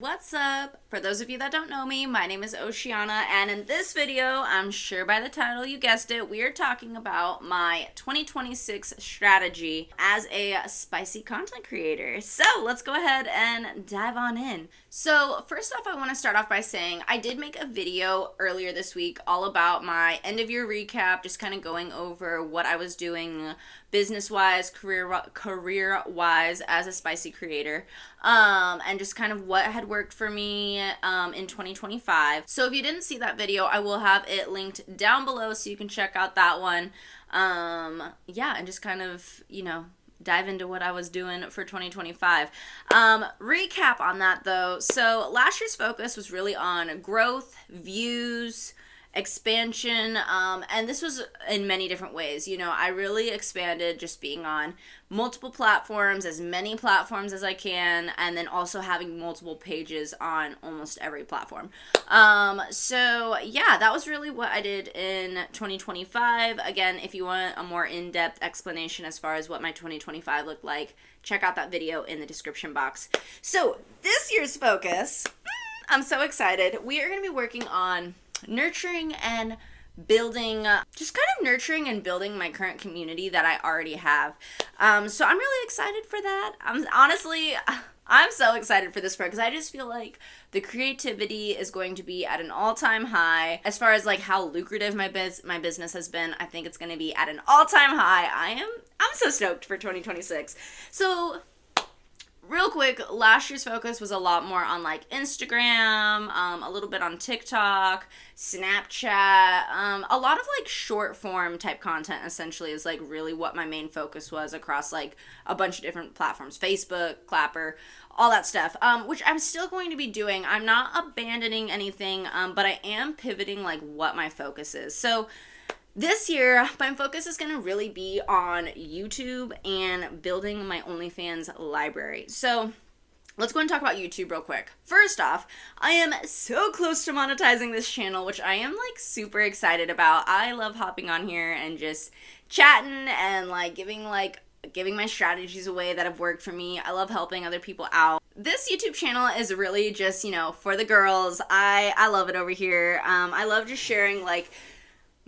What's up? For those of you that don't know me, my name is Oceana, and in this video, I'm sure by the title you guessed it, we are talking about my 2026 strategy as a spicy content creator. So let's go ahead and dive on in. So first off, I want to start off by saying I did make a video earlier this week all about my end of year recap, just kind of going over what I was doing business-wise, career-wise as a spicy creator, and just kind of what had worked for me in 2025. So if you didn't see that video, I will have it linked down below so you can check out that one. Yeah, and just kind of, dive into what I was doing for 2025. Recap on that though. So last year's focus was really on growth, views, expansion, and this was in many different ways. I really expanded just being on multiple platforms, as many platforms as I can, and then also having multiple pages on almost every platform. So yeah, that was really what I did in 2025. Again, if you want a more in-depth explanation as far as what my 2025 looked like, check out that video in the description box. So this year's focus, I'm so excited. We are going to be working on nurturing and building, nurturing and building my current community that I already have. So I'm really excited for that. I'm so excited for this part because I just feel like the creativity is going to be at an all-time high. As far as like how lucrative my business has been, I think it's going to be at an all-time high. I'm so stoked for 2026. So real quick, last year's focus was a lot more on like Instagram, a little bit on TikTok, Snapchat, a lot of like short form type content essentially is like really what my main focus was across like a bunch of different platforms, Facebook, Clapper, all that stuff, which I'm still going to be doing. I'm not abandoning anything, but I am pivoting like what my focus is. So this year, my focus is going to really be on YouTube and building my OnlyFans library. So let's go and talk about YouTube real quick. First off, I am so close to monetizing this channel, which I am like super excited about. I love hopping on here and just chatting and like giving my strategies away that have worked for me. I love helping other people out. This YouTube channel is really just, for the girls. I love it over here. I love just sharing like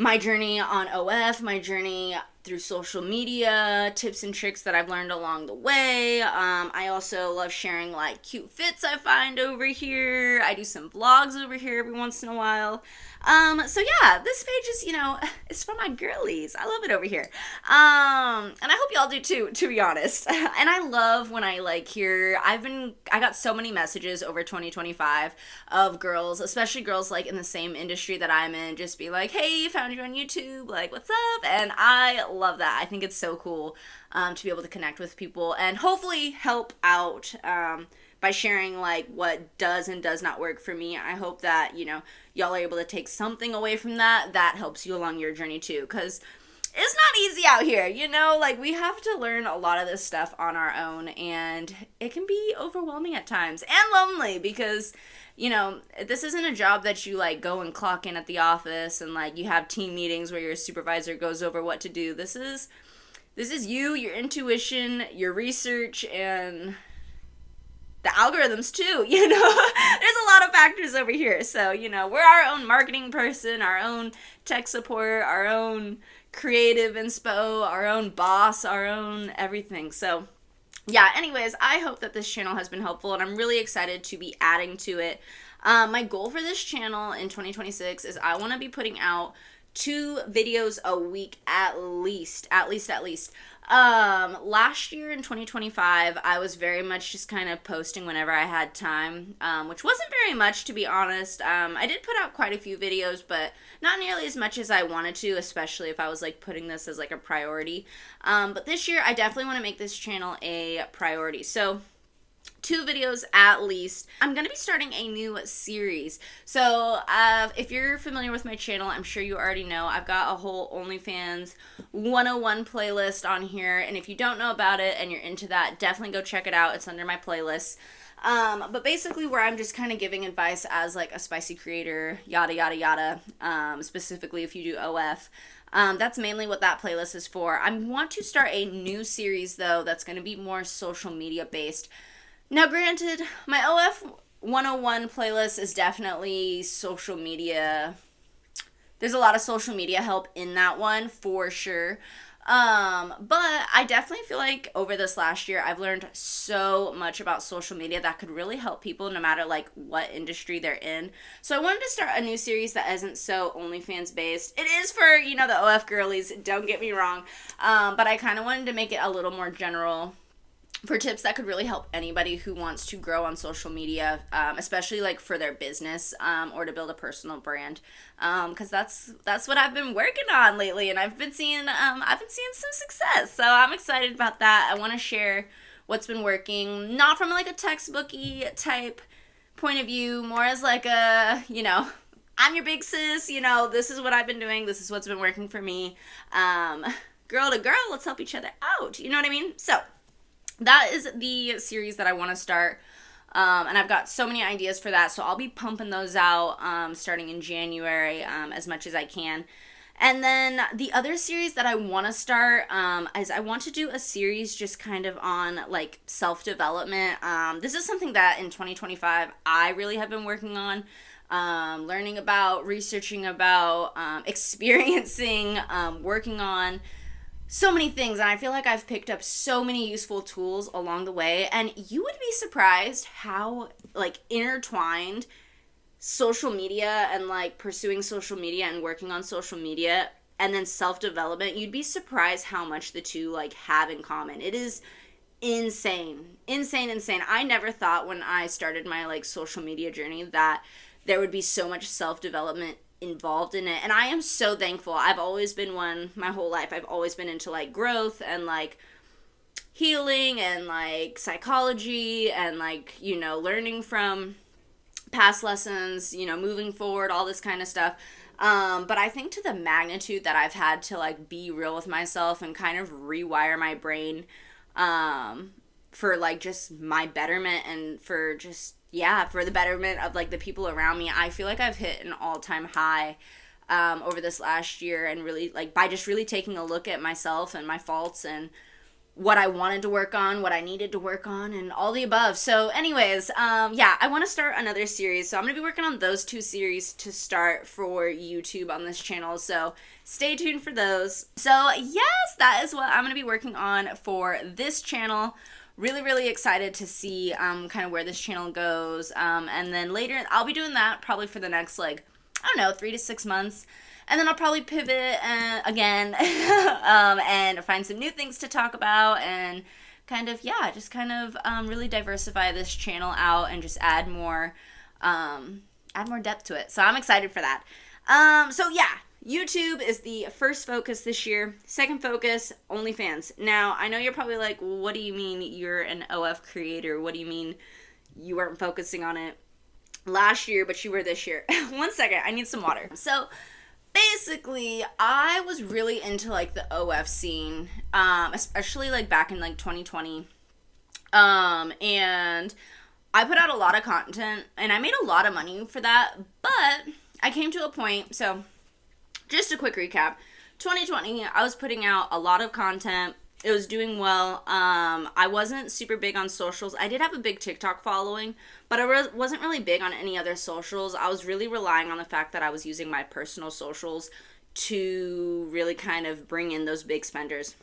my journey on OF, my journey through social media, tips and tricks that I've learned along the way. I also love sharing like cute fits I find over here. I do some vlogs over here every once in a while. So yeah, this page is, it's for my girlies. I love it over here. And I hope y'all do too, to be honest. And I love when I like hear, I got so many messages over 2025 of girls, especially girls like in the same industry that I'm in, just be like, hey, found you on YouTube, like, what's up? And I love that. I think it's so cool to be able to connect with people and hopefully help out by sharing like what does and does not work for me. I hope that, y'all are able to take something away from that helps you along your journey too, because it's not easy out here, like we have to learn a lot of this stuff on our own, and it can be overwhelming at times and lonely because this isn't a job that you like go and clock in at the office and like you have team meetings where your supervisor goes over what to do. This is you, your intuition, your research, and the algorithms too, there's a lot of factors over here. So, we're our own marketing person, our own tech support, our own creative inspo, our own boss, our own everything. So yeah, anyways, I hope that this channel has been helpful, and I'm really excited to be adding to it. My goal for this channel in 2026 is I want to be putting out 2 videos a week at least. Last year in 2025, I was very much just kind of posting whenever I had time, which wasn't very much, to be honest. I did put out quite a few videos, but not nearly as much as I wanted to, especially if I was like putting this as like a priority. But this year, I definitely want to make this channel a priority. So 2 videos at least. I'm going to be starting a new series. So if you're familiar with my channel, I'm sure you already know, I've got a whole OnlyFans 101 playlist on here. And if you don't know about it and you're into that, definitely go check it out. It's under my playlist. But basically where I'm just kind of giving advice as like a spicy creator, yada, yada, yada. Specifically if you do OF. That's mainly what that playlist is for. I want to start a new series though that's going to be more social media based. Now, granted, my OF 101 playlist is definitely social media. There's a lot of social media help in that one for sure. But I definitely feel like over this last year, I've learned so much about social media that could really help people no matter like what industry they're in. So I wanted to start a new series that isn't so OnlyFans based. It is for, you know, the OF girlies, don't get me wrong. But I kind of wanted to make it a little more general for tips that could really help anybody who wants to grow on social media, especially like for their business, or to build a personal brand, because that's what I've been working on lately, and I've been seeing some success. So I'm excited about that. I want to share what's been working, not from like a textbooky type point of view, more as like a, you know, I'm your big sis, you know, this is what I've been doing, this is what's been working for me. Girl to girl, let's help each other out. You know what I mean? So that is the series that I want to start. And I've got so many ideas for that. So I'll be pumping those out starting in January as much as I can. And then the other series that I want to start is I want to do a series just kind of on like self-development. This is something that in 2025 I really have been working on. Learning about, researching about, experiencing, working on so many things, and I feel like I've picked up so many useful tools along the way, and you would be surprised how like intertwined social media and like pursuing social media and working on social media and then self-development, you'd be surprised how much the two like have in common. It is insane. I never thought when I started my like social media journey that there would be so much self-development involved in it, and I am so thankful. I've always been one my whole life. I've always been into like growth and like healing and like psychology and like, you know, learning from past lessons, you know, moving forward, all this kind of stuff. But I think to the magnitude that I've had to like be real with myself and kind of rewire my brain for like just my betterment and for just, yeah, for the betterment of like the people around me, I feel like I've hit an all-time high over this last year, and really like by just really taking a look at myself and my faults and what I wanted to work on, what I needed to work on, and all the above. So anyways, yeah, I want to start another series. So I'm going to be working on those two series to start for YouTube on this channel. So stay tuned for those. So yes, that is what I'm going to be working on for this channel. Really excited to see kind of where this channel goes. And then later, I'll be doing that probably for the next, like, I don't know, 3 to 6 months. And then I'll probably pivot again and find some new things to talk about and kind of, yeah, just kind of really diversify this channel out and just add more depth to it. So I'm excited for that. So yeah, YouTube is the first focus this year. Second focus, OnlyFans. Now, I know you're probably like, well, what do you mean you're an OF creator? What do you mean you weren't focusing on it last year, but you were this year? One second, I need some water. So basically, I was really into like the OF scene, especially like back in like 2020. And I put out a lot of content and I made a lot of money for that, but I came to a point, so just a quick recap. 2020, I was putting out a lot of content. It was doing well. I wasn't super big on socials. I did have a big TikTok following, but I wasn't really big on any other socials. I was really relying on the fact that I was using my personal socials to really kind of bring in those big spenders.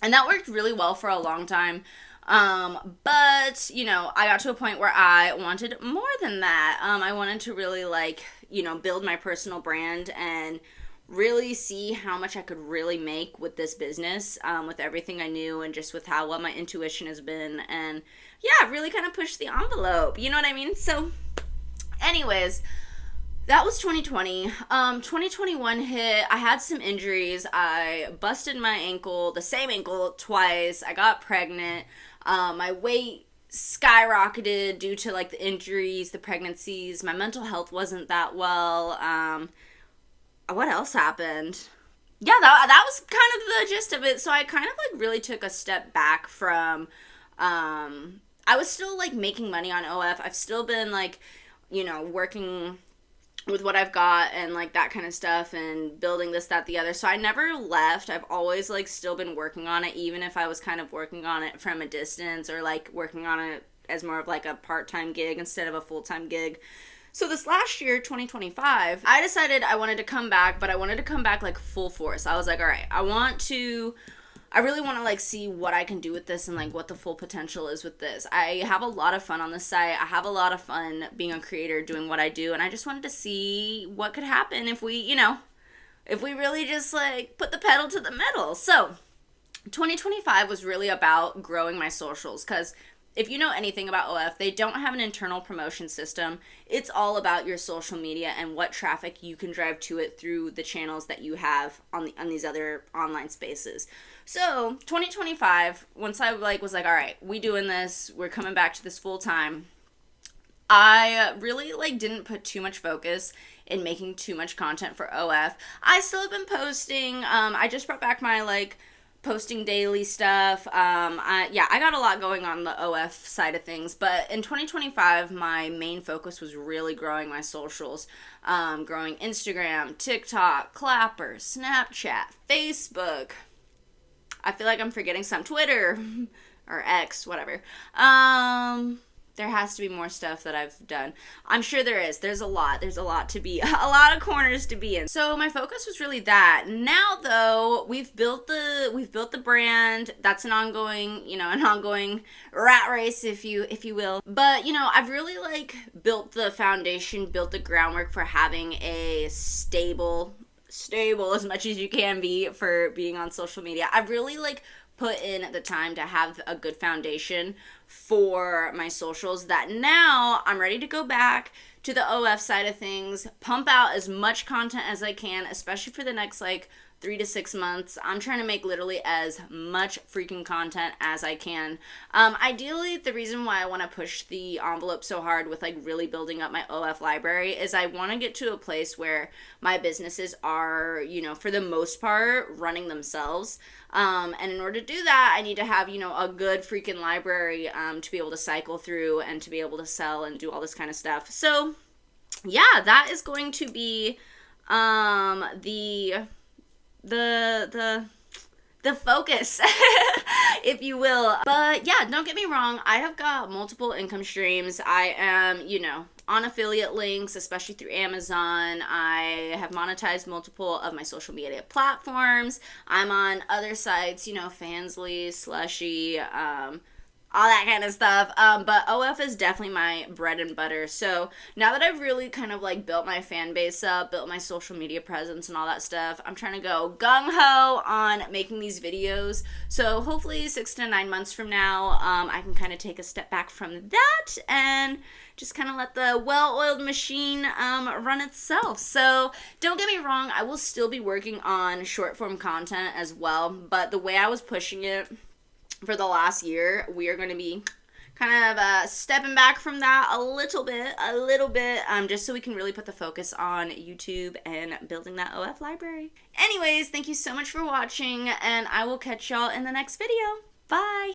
And that worked really well for a long time. But, you know, I got to a point where I wanted more than that. I wanted to really, like, you know, build my personal brand and really see how much I could really make with this business, with everything I knew and just with what my intuition has been, and yeah, really kind of push the envelope, you know what I mean? So anyways, that was 2020. 2021 hit. I had some injuries. I busted my ankle, the same ankle, twice. I got pregnant. My weight skyrocketed due to like the injuries, the pregnancies. My mental health wasn't that well. What else happened? Yeah, that was kind of the gist of it. So I kind of like really took a step back from, I was still like making money on OF. I've still been like, you know, working with what I've got and like that kind of stuff and building this, that, the other. So I never left. I've always like still been working on it, even if I was kind of working on it from a distance or like working on it as more of like a part-time gig instead of a full-time gig. So this last year, 2025, I decided I wanted to come back, but I wanted to come back like full force. I was like, all right, I really want to like see what I can do with this and like what the full potential is with this. I have a lot of fun on the site. I have a lot of fun being a creator, doing what I do, and I just wanted to see what could happen if we, if we really just like put the pedal to the metal. So 2025 was really about growing my socials, because if you know anything about OF, they don't have an internal promotion system. It's all about your social media and what traffic you can drive to it through the channels that you have on these other online spaces. So 2025, once I was like, all right, we doing this, we're coming back to this full time, I really didn't put too much focus in making too much content for OF. I still have been posting. I just brought back my posting daily stuff. I got a lot going on the OF side of things, but in 2025, my main focus was really growing my socials, growing Instagram, TikTok, Clapper, Snapchat, Facebook. I feel like I'm forgetting some. Twitter or X, whatever. There has to be more stuff that I've done. I'm sure there is. There's a lot. There's a lot of corners to be in. So my focus was really that. Now though, we've built the brand. That's an ongoing rat race, if you will. But I've really built the foundation, built the groundwork for having a stable as much as you can be for being on social media. I've really put in the time to have a good foundation for my socials, that now I'm ready to go back to the OF side of things, pump out as much content as I can, especially for the next 3 to 6 months. I'm trying to make literally as much freaking content as I can. Ideally, the reason why I want to push the envelope so hard with really building up my OF library is I want to get to a place where my businesses are, for the most part, running themselves. And in order to do that, I need to have, a good freaking library to be able to cycle through and to be able to sell and do all this kind of stuff. So, yeah, that is going to be the focus, if you will. But yeah, don't get me wrong, I have got multiple income streams. I am, on affiliate links, especially through Amazon. I have monetized multiple of my social media platforms. I'm on other sites, Fansly, Slushy, all that kind of stuff. But OF is definitely my bread and butter. So now that I've really kind of built my fan base up, built my social media presence and all that stuff, I'm trying to go gung-ho on making these videos. So hopefully 6 to 9 months from now, I can kind of take a step back from that and just kind of let the well-oiled machine run itself. So don't get me wrong, I will still be working on short-form content as well. But the way I was pushing it for the last year, we are going to be kind of stepping back from that a little bit, just so we can really put the focus on YouTube and building that OF library. Anyways, thank you so much for watching, and I will catch y'all in the next video. Bye!